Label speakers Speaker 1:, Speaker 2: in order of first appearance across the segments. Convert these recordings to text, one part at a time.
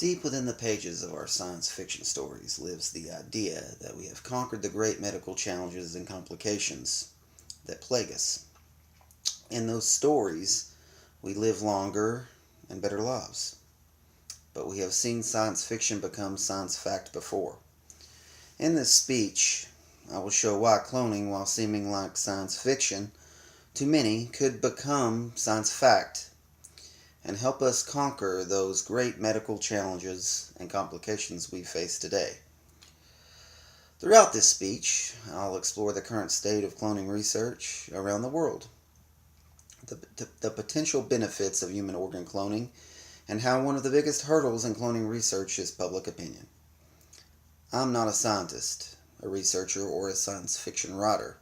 Speaker 1: Deep within the pages of our science fiction stories lives the idea that we have conquered the great medical challenges and complications that plague us. In those stories, we live longer and better lives. But we have seen science fiction become science fact before. In this speech, I will show why cloning, while seeming like science fiction, to many could become science fact and help us conquer those great medical challenges and complications we face today. Throughout this speech, I'll explore the current state of cloning research around the world, the potential benefits of human organ cloning, and how one of the biggest hurdles in cloning research is public opinion. I'm not a scientist, a researcher, or a science fiction writer,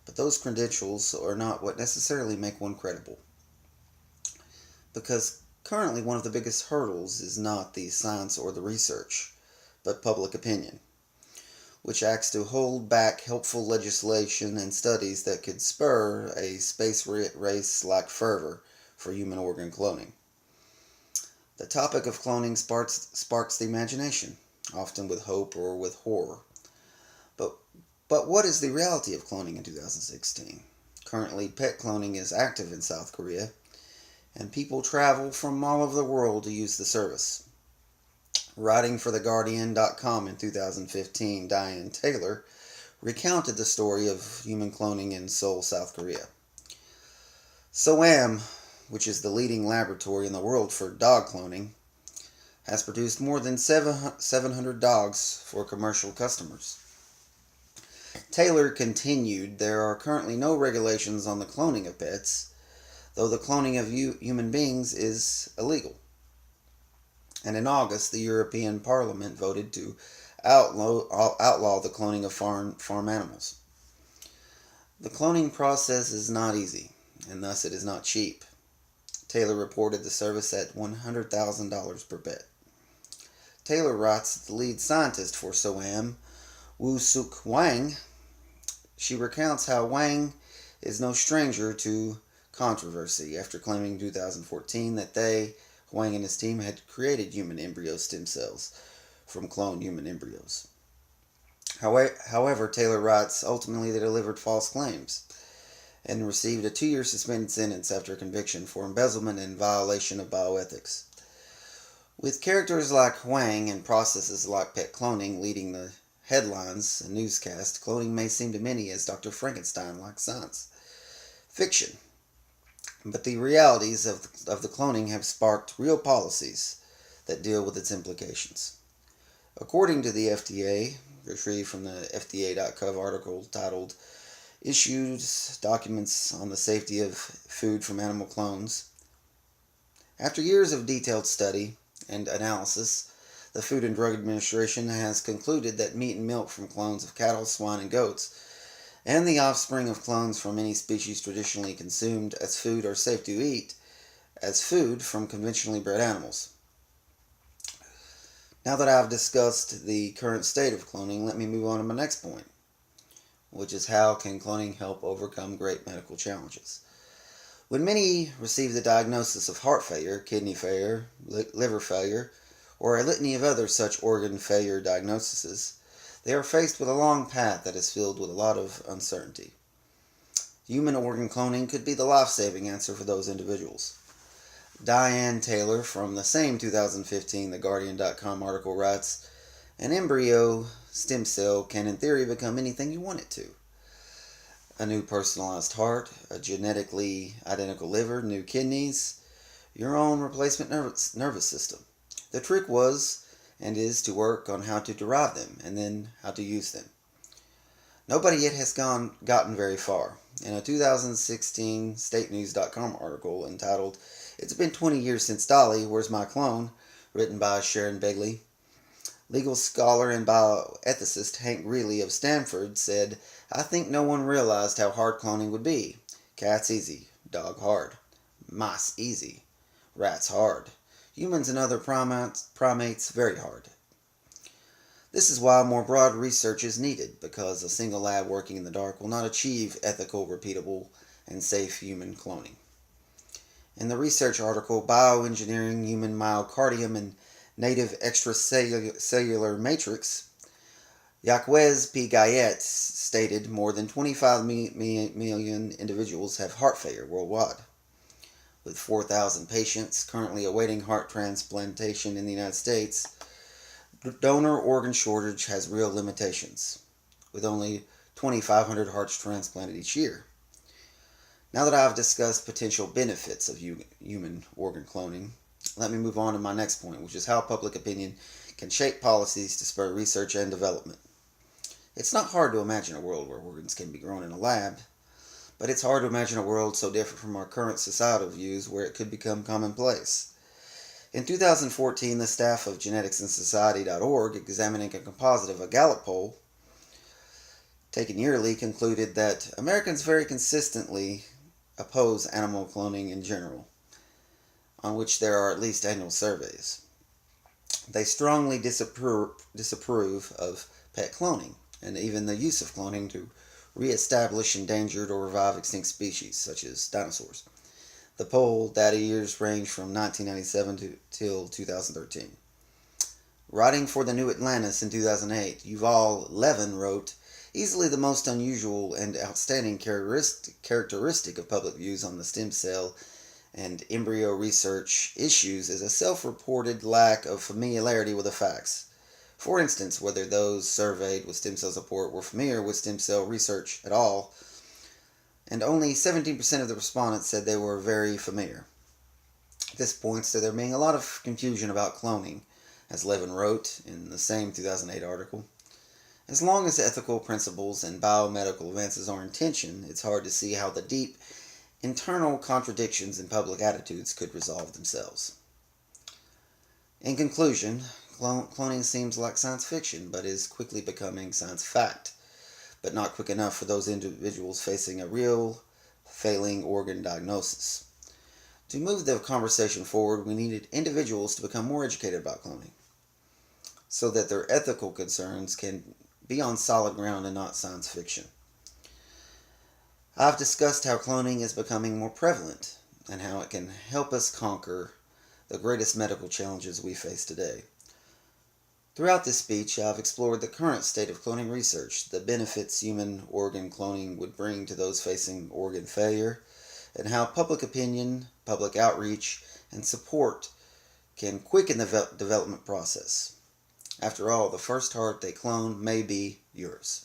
Speaker 1: but those credentials are not what necessarily make one credible. Because currently one of the biggest hurdles is not the science or the research, but public opinion, which acts to hold back helpful legislation and studies that could spur a space race-like fervor for human organ cloning. The topic of cloning sparks the imagination, often with hope or with horror. But what is the reality of cloning in 2016? Currently, pet cloning is active in South Korea, and people travel from all over the world to use the service. Writing for TheGuardian.com in 2015, Diane Taylor recounted the story of human cloning in Seoul, South Korea. SOAM, which is the leading laboratory in the world for dog cloning, has produced more than 700 dogs for commercial customers. Taylor continued, there are currently no regulations on the cloning of pets, though the cloning of human beings is illegal. And in August, the European Parliament voted to outlaw the cloning of farm animals. The cloning process is not easy, and thus it is not cheap. Taylor reported the service at $100,000 per pet. Taylor writes that the lead scientist for SOAM, Woo-Suk Wang, she recounts how Wang is no stranger to controversy after claiming in 2014 that Wang and his team, had created human embryo stem cells from cloned human embryos. However, Taylor writes, ultimately they delivered false claims and received a 2-year suspended sentence after conviction for embezzlement and violation of bioethics. With characters like Wang and processes like pet cloning leading the headlines and newscasts, cloning may seem to many as Dr. Frankenstein-like science fiction. But the realities of the cloning have sparked real policies that deal with its implications. According to the FDA, retrieved from the FDA.gov article titled Issues Documents on the Safety of Food from Animal Clones, after years of detailed study and analysis, the Food and Drug Administration has concluded that meat and milk from clones of cattle, swine, and goats, and the offspring of clones from any species traditionally consumed as food are safe to eat as food from conventionally bred animals. Now that I've discussed the current state of cloning, let me move on to my next point, which is how can cloning help overcome great medical challenges. When many receive the diagnosis of heart failure, kidney failure, liver failure, or a litany of other such organ failure diagnoses, they are faced with a long path that is filled with a lot of uncertainty. Human organ cloning could be the life-saving answer for those individuals. Diane Taylor from the same 2015 TheGuardian.com article writes, an embryo stem cell can in theory become anything you want it to. A new personalized heart, a genetically identical liver, new kidneys, your own replacement nervous system. The trick was and is to work on how to derive them and then how to use them. Nobody yet has gotten very far. In a 2016 StateNews.com article entitled, It's Been 20 Years Since Dolly, Where's My Clone?, written by Sharon Begley, legal scholar and bioethicist Hank Greeley of Stanford said, I think no one realized how hard cloning would be. Cats easy, dog hard, mice easy, rats hard, humans and other primates very hard. This is why more broad research is needed, because a single lab working in the dark will not achieve ethical, repeatable, and safe human cloning. In the research article, Bioengineering Human Myocardium and native extracellular matrix, Jacques P. Guyette stated more than 25 million individuals have heart failure worldwide. With 4,000 patients currently awaiting heart transplantation in the United States, donor organ shortage has real limitations, with only 2,500 hearts transplanted each year. Now that I've discussed potential benefits of human organ cloning, let me move on to my next point, which is how public opinion can shape policies to spur research and development. It's not hard to imagine a world where organs can be grown in a lab, but it's hard to imagine a world so different from our current societal views where it could become commonplace. In 2014, the staff of geneticsandSociety.org, examining a composite of a Gallup poll taken yearly, concluded that Americans very consistently oppose animal cloning in general, on which there are at least annual surveys. They strongly disapprove of pet cloning, and even the use of cloning to re-establish endangered or revive extinct species, such as dinosaurs. The poll data years range from 1997 till 2013. Writing for the New Atlantis in 2008, Yuval Levin wrote, "Easily the most unusual and outstanding characteristic of public views on the stem cell and embryo research issues is a self-reported lack of familiarity with the facts. For instance, whether those surveyed with stem cell support were familiar with stem cell research at all, and only 17% of the respondents said they were very familiar. This points to there being a lot of confusion about cloning," as Levin wrote in the same 2008 article. As long as ethical principles and biomedical advances are in tension, it's hard to see how the deep internal contradictions in public attitudes could resolve themselves. In conclusion, cloning seems like science fiction, but is quickly becoming science fact, but not quick enough for those individuals facing a real failing organ diagnosis. To move the conversation forward, we needed individuals to become more educated about cloning, so that their ethical concerns can be on solid ground and not science fiction. I've discussed how cloning is becoming more prevalent and how it can help us conquer the greatest medical challenges we face today. Throughout this speech, I've explored the current state of cloning research, the benefits human organ cloning would bring to those facing organ failure, and how public opinion, public outreach, and support can quicken the development process. After all, the first heart they clone may be yours.